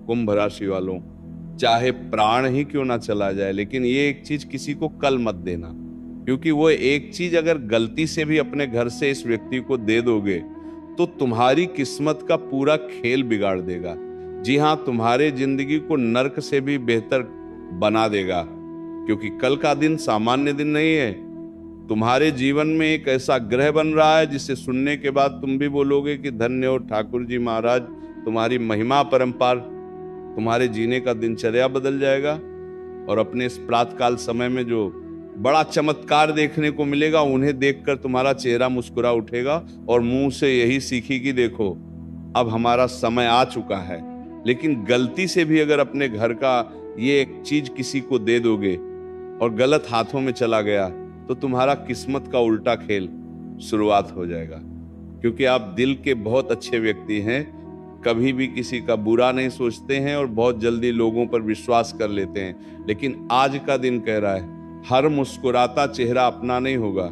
कुंभ राशि वालों, चाहे प्राण ही क्यों ना चला जाए, लेकिन ये एक चीज किसी को कल मत देना, क्योंकि वो एक चीज अगर गलती से भी अपने घर से इस व्यक्ति को दे दोगे तो तुम्हारी किस्मत का पूरा खेल बिगाड़ देगा। जी हाँ, तुम्हारे जिंदगी को नर्क से भी बेहतर बना देगा, क्योंकि कल का दिन सामान्य दिन नहीं है। तुम्हारे जीवन में एक ऐसा ग्रह बन रहा है जिसे सुनने के बाद तुम भी बोलोगे कि धन्य हो ठाकुर जी महाराज, तुम्हारी महिमा परंपार, तुम्हारे जीने का दिनचर्या बदल जाएगा। और अपने इस प्रातकाल समय में जो बड़ा चमत्कार देखने को मिलेगा, उन्हें देखकर तुम्हारा चेहरा मुस्कुरा उठेगा और मुंह से यही सीखी कि देखो अब हमारा समय आ चुका है। लेकिन गलती से भी अगर अपने घर का ये एक चीज किसी को दे दोगे और गलत हाथों में चला गया तो तुम्हारा किस्मत का उल्टा खेल शुरुआत हो जाएगा, क्योंकि आप दिल के बहुत अच्छे व्यक्ति हैं, कभी भी किसी का बुरा नहीं सोचते हैं और बहुत जल्दी लोगों पर विश्वास कर लेते हैं। लेकिन आज का दिन कह रहा है हर मुस्कुराता चेहरा अपना नहीं होगा,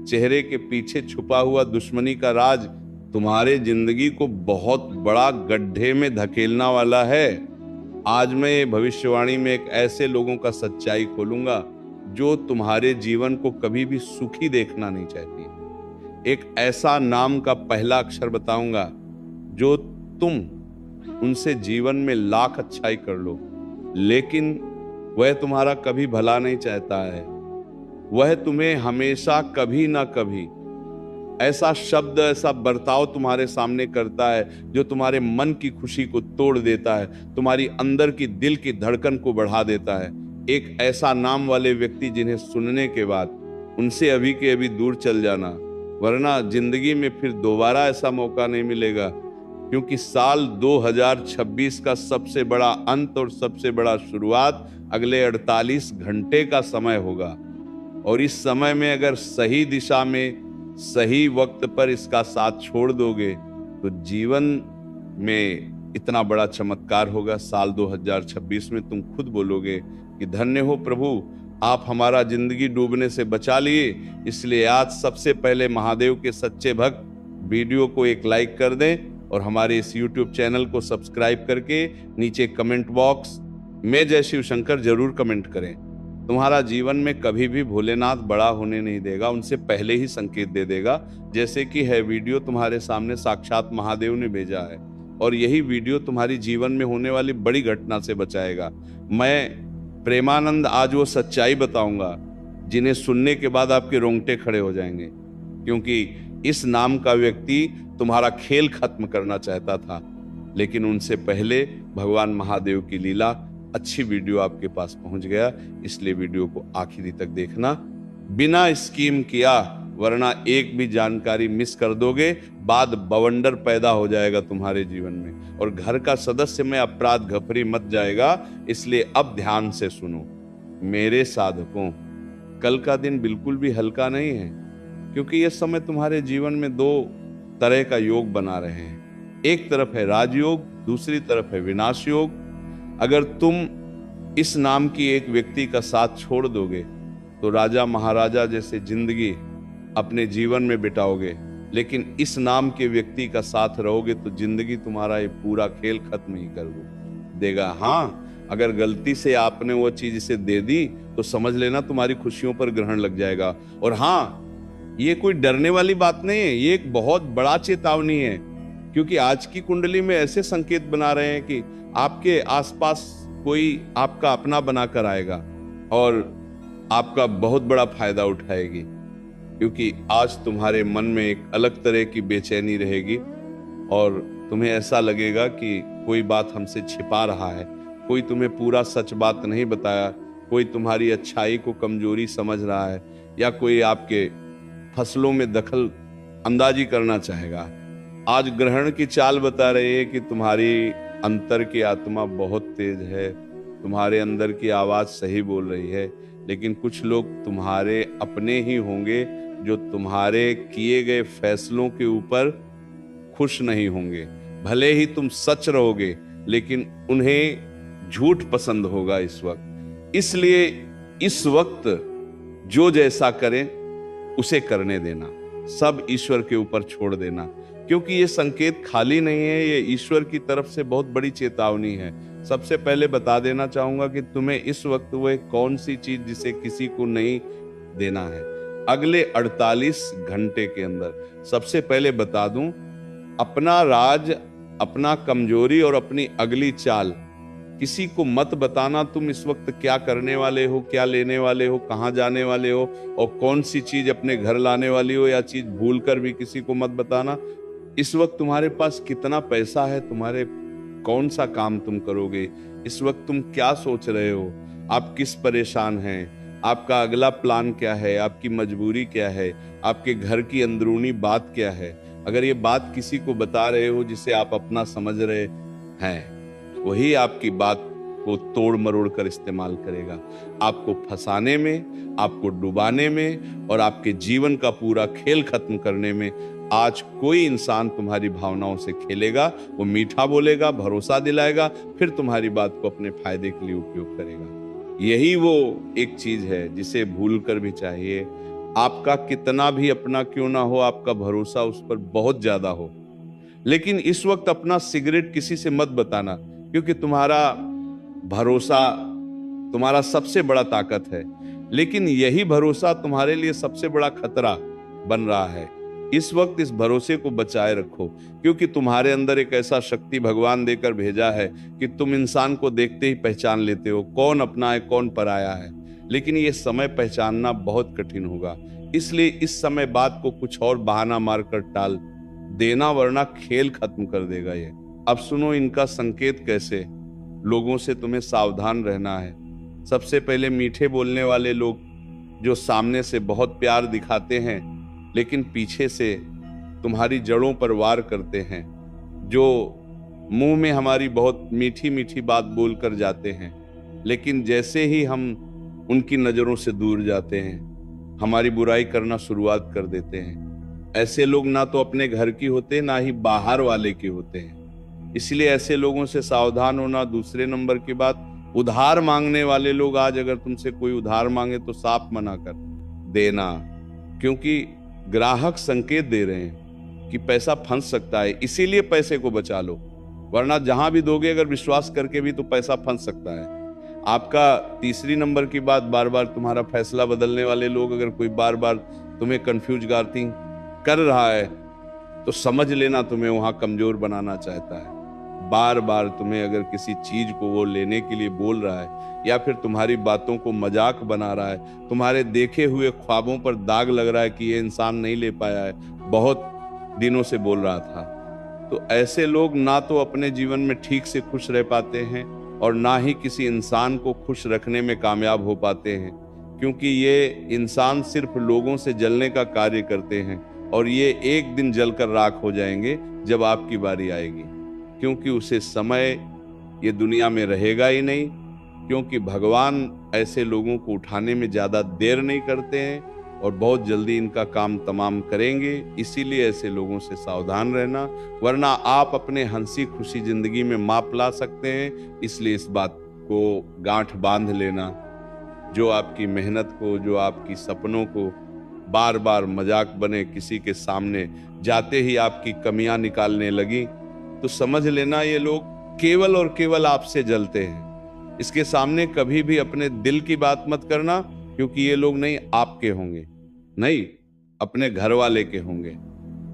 चेहरे के पीछे छुपा हुआ दुश्मनी का राज तुम्हारे जिंदगी को बहुत बड़ा गड्ढे में धकेलना वाला है। आज मैं ये भविष्यवाणी में एक ऐसे लोगों का सच्चाई खोलूंगा जो तुम्हारे जीवन को कभी भी सुखी देखना नहीं चाहती। एक ऐसा नाम का पहला अक्षर बताऊंगा जो तुम उनसे जीवन में लाख अच्छाई कर लो, लेकिन वह तुम्हारा कभी भला नहीं चाहता है। वह तुम्हें हमेशा कभी ना कभी ऐसा शब्द, ऐसा बर्ताव तुम्हारे सामने करता है जो तुम्हारे मन की खुशी को तोड़ देता है, तुम्हारी अंदर की दिल की धड़कन को बढ़ा देता है। एक ऐसा नाम वाले व्यक्ति जिन्हें सुनने के बाद उनसे अभी के अभी दूर चल जाना, वरना जिंदगी में फिर दोबारा ऐसा मौका नहीं मिलेगा, क्योंकि साल 2026 का सबसे बड़ा अंत और सबसे बड़ा शुरुआत अगले 48 घंटे का समय होगा। और इस समय में अगर सही दिशा में सही वक्त पर इसका साथ छोड़ दोगे तो जीवन में इतना बड़ा चमत्कार होगा। साल 2026 में तुम खुद बोलोगे कि धन्य हो प्रभु, आप हमारा जिंदगी डूबने से बचा लिए। इसलिए आज सबसे पहले महादेव के सच्चे भक्त वीडियो को एक लाइक कर दें और हमारे इस YouTube चैनल को सब्सक्राइब करके नीचे कमेंट बॉक्स में जय शिव शंकर जरूर कमेंट करें। तुम्हारा जीवन में कभी भी भोलेनाथ बड़ा होने नहीं देगा, उनसे पहले ही संकेत दे देगा। जैसे कि है वीडियो तुम्हारे सामने साक्षात महादेव ने भेजा है और यही वीडियो तुम्हारी जीवन में होने वाली बड़ी घटना से बचाएगा। मैं प्रेमानंद आज वो सच्चाई बताऊंगा जिन्हें सुनने के बाद आपके रोंगटे खड़े हो जाएंगे, क्योंकि इस नाम का व्यक्ति तुम्हारा खेल खत्म करना चाहता था, लेकिन उनसे पहले भगवान महादेव की लीला अच्छी वीडियो आपके पास पहुंच गया। इसलिए वीडियो को आखिरी तक देखना, बिना स्कीम किया, वरना एक भी जानकारी मिस कर दोगे, बाद बवंडर पैदा हो जाएगा तुम्हारे जीवन में और घर का सदस्य में अपराध घपरी मच जाएगा। इसलिए अब ध्यान से सुनो मेरे साधकों, कल का दिन बिल्कुल भी हल्का नहीं है, क्योंकि यह समय तुम्हारे जीवन में दो तरह का योग बना रहे हैं। एक तरफ है राजयोग, दूसरी तरफ है विनाश योग। अगर तुम इस नाम की एक व्यक्ति का साथ छोड़ दोगे तो राजा महाराजा जैसे जिंदगी अपने जीवन में बिताओगे, लेकिन इस नाम के व्यक्ति का साथ रहोगे तो जिंदगी तुम्हारा ये पूरा खेल खत्म ही कर देगा। हाँ, अगर गलती से आपने वो चीज इसे दे दी तो समझ लेना तुम्हारी खुशियों पर ग्रहण लग जाएगा। और हाँ, ये कोई डरने वाली बात नहीं है, ये एक बहुत बड़ा चेतावनी है, क्योंकि आज की कुंडली में ऐसे संकेत बना रहे हैं कि आपके आसपास कोई आपका अपना बनाकर आएगा और आपका बहुत बड़ा फायदा उठाएगी, क्योंकि आज तुम्हारे मन में एक अलग तरह की बेचैनी रहेगी और तुम्हें ऐसा लगेगा कि कोई बात हमसे छिपा रहा है, कोई तुम्हें पूरा सच बात नहीं बताया, कोई तुम्हारी अच्छाई को कमजोरी समझ रहा है, या कोई आपके फसलों में दखल अंदाजी करना चाहेगा। आज ग्रहण की चाल बता रही है कि तुम्हारी अंतर की आत्मा बहुत तेज है, तुम्हारे अंदर की आवाज सही बोल रही है, लेकिन कुछ लोग तुम्हारे अपने ही होंगे जो तुम्हारे किए गए फैसलों के ऊपर खुश नहीं होंगे। भले ही तुम सच रहोगे, लेकिन उन्हें झूठ पसंद होगा इस वक्त। इसलिए इस वक्त जो जैसा करें उसे करने देना, सब ईश्वर के ऊपर छोड़ देना, क्योंकि ये संकेत खाली नहीं है, ये ईश्वर की तरफ से बहुत बड़ी चेतावनी है। सबसे पहले बता देना चाहूंगा कि तुम्हें इस वक्त वो एक कौन सी चीज जिसे किसी को नहीं देना है, अगले 48 घंटे के अंदर। सबसे पहले बता दूं, अपना राज, अपना कमजोरी और अपनी अगली चाल किसी को मत बताना। तुम इस वक्त क्या करने वाले हो, क्या लेने वाले हो, कहाँ जाने वाले हो और कौन सी चीज अपने घर लाने वाली हो, या चीज भूल कर भी किसी को मत बताना। इस वक्त तुम्हारे पास कितना पैसा है, तुम्हारे कौन सा काम तुम करोगे, इस वक्त तुम क्या सोच रहे हो, आप किस परेशान हैं, आपका अगला प्लान क्या है, आपकी मजबूरी क्या है, आपके घर की अंदरूनी बात क्या है। अगर ये बात किसी को बता रहे हो जिसे आप अपना समझ रहे हैं, वही आपकी बात को तोड़ मरोड़ कर इस्तेमाल करेगा, आपको फंसाने में, आपको डुबाने में और आपके जीवन का पूरा खेल खत्म करने में। आज कोई इंसान तुम्हारी भावनाओं से खेलेगा, वो मीठा बोलेगा, भरोसा दिलाएगा, फिर तुम्हारी बात को अपने फायदे के लिए उपयोग करेगा। यही वो एक चीज है जिसे भूल कर भी चाहिए, आपका कितना भी अपना क्यों ना हो, आपका भरोसा उस पर बहुत ज्यादा हो, लेकिन इस वक्त अपना सिगरेट किसी से मत बताना, क्योंकि तुम्हारा भरोसा तुम्हारा सबसे बड़ा ताकत है, लेकिन यही भरोसा तुम्हारे लिए सबसे बड़ा खतरा बन रहा है। इस वक्त इस भरोसे को बचाए रखो, क्योंकि तुम्हारे अंदर एक ऐसा शक्ति भगवान देकर भेजा है कि तुम इंसान को देखते ही पहचान लेते हो कौन अपना है कौन पराया है। लेकिन ये समय पहचानना बहुत कठिन होगा, इसलिए इस समय बात को कुछ और बहाना मारकर टाल देना, वरना खेल खत्म कर देगा ये। अब सुनो इनका संकेत कैसे। लोगों से तुम्हें सावधान रहना है। सबसे पहले मीठे बोलने वाले लोग, जो सामने से बहुत प्यार दिखाते हैं लेकिन पीछे से तुम्हारी जड़ों पर वार करते हैं, जो मुंह में हमारी बहुत मीठी मीठी बात बोल कर जाते हैं, लेकिन जैसे ही हम उनकी नजरों से दूर जाते हैं, हमारी बुराई करना शुरुआत कर देते हैं। ऐसे लोग ना तो अपने घर की होते, ना ही बाहर वाले के होते हैं। इसलिए ऐसे लोगों से सावधान होना। दूसरे नंबर की बात, उधार मांगने वाले लोग, आज अगर तुमसे कोई उधार मांगे तो साफ मना कर देना, क्योंकि ग्राहक संकेत दे रहे हैं कि पैसा फंस सकता है, इसीलिए पैसे को बचा लो, वरना जहां भी दोगे अगर विश्वास करके भी तो पैसा फंस सकता है आपका। तीसरी नंबर की बात, बार बार तुम्हारा फैसला बदलने वाले लोग, अगर कोई बार बार तुम्हें कंफ्यूज गार्थिंग कर रहा है तो समझ लेना तुम्हें वहां कमजोर बनाना चाहता है। बार बार तुम्हें अगर किसी चीज को वो लेने के लिए बोल रहा है, या फिर तुम्हारी बातों को मजाक बना रहा है, तुम्हारे देखे हुए ख्वाबों पर दाग लग रहा है कि ये इंसान नहीं ले पाया है, बहुत दिनों से बोल रहा था, तो ऐसे लोग ना तो अपने जीवन में ठीक से खुश रह पाते हैं और ना ही किसी इंसान को खुश रखने में कामयाब हो पाते हैं, क्योंकि ये इंसान सिर्फ लोगों से जलने का कार्य करते हैं और ये एक दिन जलकर राख हो जाएंगे जब आपकी बारी आएगी, क्योंकि उसे समय ये दुनिया में रहेगा ही नहीं, क्योंकि भगवान ऐसे लोगों को उठाने में ज्यादा देर नहीं करते हैं और बहुत जल्दी इनका काम तमाम करेंगे। इसीलिए ऐसे लोगों से सावधान रहना, वरना आप अपने हंसी खुशी जिंदगी में माप ला सकते हैं। इसलिए इस बात को गांठ बांध लेना, जो आपकी मेहनत को, जो आपकी सपनों को बार बार मजाक बने किसी के सामने जाते ही आपकी कमियां निकालने लगी, तो समझ लेना ये लोग केवल और केवल आपसे जलते हैं। इसके सामने कभी भी अपने दिल की बात मत करना, क्योंकि ये लोग नहीं आपके होंगे, नहीं अपने घर वाले के होंगे।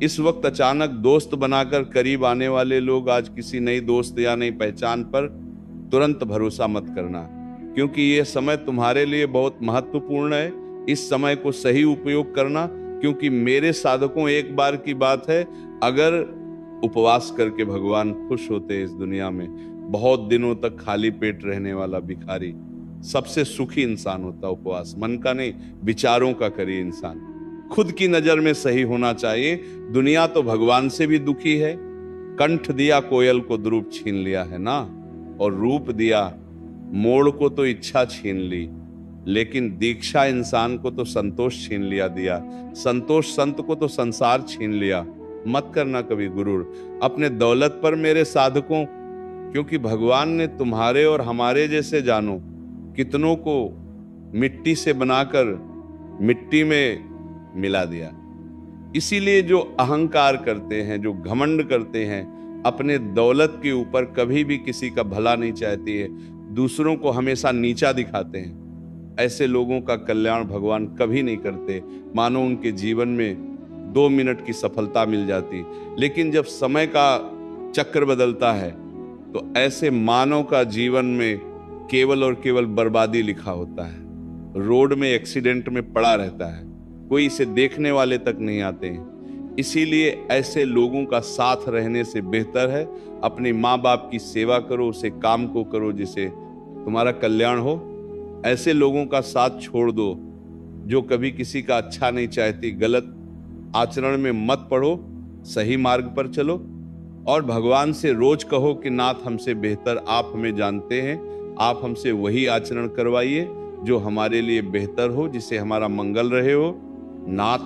इस वक्त अचानक दोस्त बनाकर करीब आने वाले लोग, आज किसी नई दोस्त या नई पहचान पर तुरंत भरोसा मत करना, क्योंकि ये समय तुम्हारे लिए बहुत महत्वपूर्ण है। इस समय को सही उपयोग करना, क्योंकि मेरे साधकों, एक बार की बात है, अगर उपवास करके भगवान खुश होते इस दुनिया में, बहुत दिनों तक खाली पेट रहने वाला भिखारी सबसे सुखी इंसान होता। उपवास मन का नहीं, विचारों का करे इंसान। खुद की नजर में सही होना चाहिए। दुनिया तो भगवान से भी दुखी है। कंठ दिया कोयल को द्रूप छीन लिया है ना, और रूप दिया मोड़ को तो इच्छा छीन ली, लेकिन दीक्षा इंसान को तो संतोष छीन लिया दिया। संतोष संत को तो संसार छीन लिया। मत करना कभी गुरूर अपने दौलत पर मेरे साधकों, क्योंकि भगवान ने तुम्हारे और हमारे जैसे जानो कितनों को मिट्टी से बनाकर मिट्टी में मिला दिया। इसीलिए जो अहंकार करते हैं, जो घमंड करते हैं, अपने दौलत के ऊपर कभी भी किसी का भला नहीं चाहते हैं, दूसरों को हमेशा नीचा दिखाते हैं, ऐसे लोगों का कल्याण भगवान कभी नहीं करते। मानो उनके जीवन में 2 मिनट की सफलता मिल जाती, लेकिन जब समय का चक्र बदलता है तो ऐसे मानव का जीवन में केवल और केवल बर्बादी लिखा होता है। रोड में एक्सीडेंट में पड़ा रहता है, कोई इसे देखने वाले तक नहीं आते हैं। इसीलिए ऐसे लोगों का साथ रहने से बेहतर है अपने माँ बाप की सेवा करो, उसे काम को करो जिससे तुम्हारा कल्याण हो। ऐसे लोगों का साथ छोड़ दो जो कभी किसी का अच्छा नहीं चाहती। गलत आचरण में मत पड़ो, सही मार्ग पर चलो और भगवान से रोज कहो कि नाथ हमसे बेहतर आप हमें जानते हैं, आप हमसे वही आचरण करवाइए जो हमारे लिए बेहतर हो, जिससे हमारा मंगल रहे हो। नाथ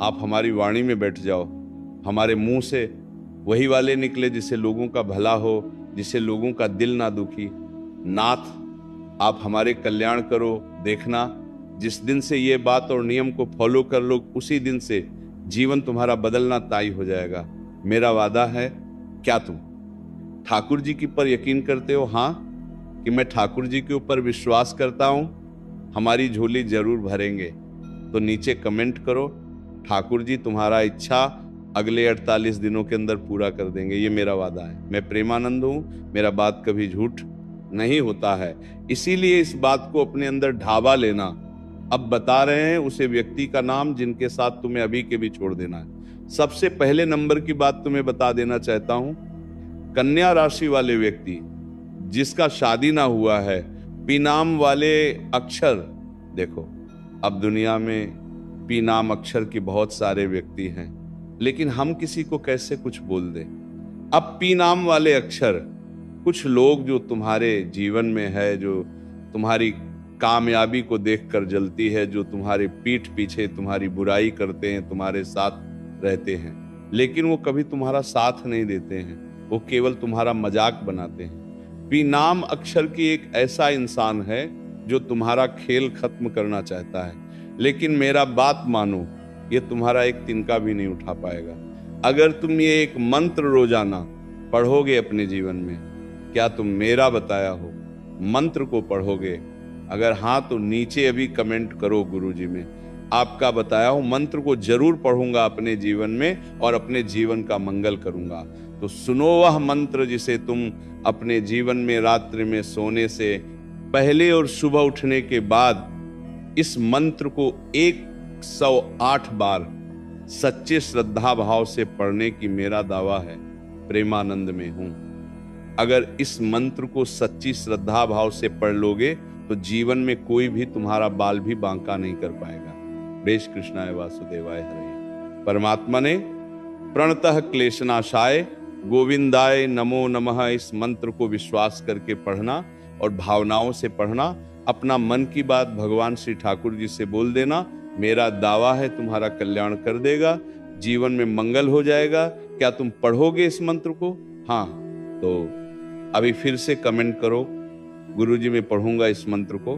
आप हमारी वाणी में बैठ जाओ, हमारे मुंह से वही वाले निकले जिससे लोगों का भला हो, जिससे लोगों का दिल ना दुखी। नाथ आप हमारे कल्याण करो। देखना जिस दिन से ये बात और नियम को फॉलो कर लो, उसी दिन से जीवन तुम्हारा बदलना तय हो जाएगा। मेरा वादा है। क्या तुम ठाकुर जी की पर यकीन करते हो? हाँ, कि मैं ठाकुर जी के ऊपर विश्वास करता हूं, हमारी झोली जरूर भरेंगे। तो नीचे कमेंट करो, ठाकुर जी तुम्हारा इच्छा अगले 48 दिनों के अंदर पूरा कर देंगे, ये मेरा वादा है। मैं प्रेमानंद हूं, मेरा बात कभी झूठ नहीं होता है। इसीलिए इस बात को अपने अंदर ढाबा लेना। अब बता रहे हैं उसे व्यक्ति का नाम जिनके साथ तुम्हें अभी के भी छोड़ देना है। सबसे पहले नंबर की बात तुम्हें बता देना चाहता हूं, कन्या राशि वाले व्यक्ति जिसका शादी ना हुआ है, पी नाम वाले अक्षर, देखो अब दुनिया में पी नाम अक्षर की बहुत सारे व्यक्ति हैं, लेकिन हम किसी को कैसे कुछ बोल दें। अब पी नाम वाले अक्षर, कुछ लोग जो तुम्हारे जीवन में है, जो तुम्हारी कामयाबी को देखकर जलती है, जो तुम्हारे पीठ पीछे तुम्हारी बुराई करते हैं, तुम्हारे साथ रहते हैं, लेकिन वो कभी तुम्हारा साथ नहीं देते हैं, वो केवल तुम्हारा मजाक बनाते हैं। पी नाम अक्षर की एक ऐसा इंसान है जो तुम्हारा खेल खत्म करना चाहता है, लेकिन मेरा बात मानो, ये तुम्हारा एक तिनका भी नहीं उठा पाएगा। अगर तुम ये एक मंत्र रोजाना पढ़ोगे अपने जीवन में, क्या तुम मेरा बताया हो मंत्र को पढ़ोगे? अगर हाँ तो नीचे अभी कमेंट करो, गुरुजी में आपका बताया हूं मंत्र को जरूर पढ़ूंगा अपने जीवन में और अपने जीवन का मंगल करूंगा। तो सुनो वह मंत्र जिसे तुम अपने जीवन में रात्रि में सोने से पहले और सुबह उठने के बाद इस मंत्र को 108 बार सच्चे श्रद्धा भाव से पढ़ने की मेरा दावा है। प्रेमानंद में हूं। अगर इस मंत्र को सच्ची श्रद्धा भाव से पढ़ लोगे तो जीवन में कोई भी तुम्हारा बाल भी बांका नहीं कर पाएगा। बेश कृष्णाय वासुदेवाय हरे। परमात्मा ने प्रणतः क्लेशनाशाय गोविंदाय नमो नमः इस मंत्र को विश्वास करके पढ़ना और भावनाओं से पढ़ना। अपना मन की बात भगवान श्री ठाकुर जी से बोल देना। मेरा दावा है तुम्हारा कल्याण कर देगा, जीवन में मंगल हो जाएगा। क्या तुम पढ़ोगे इस मंत्र को? हाँ, तो अभी फिर से कमेंट करो, गुरुजी मैं पढ़ूंगा इस मंत्र को।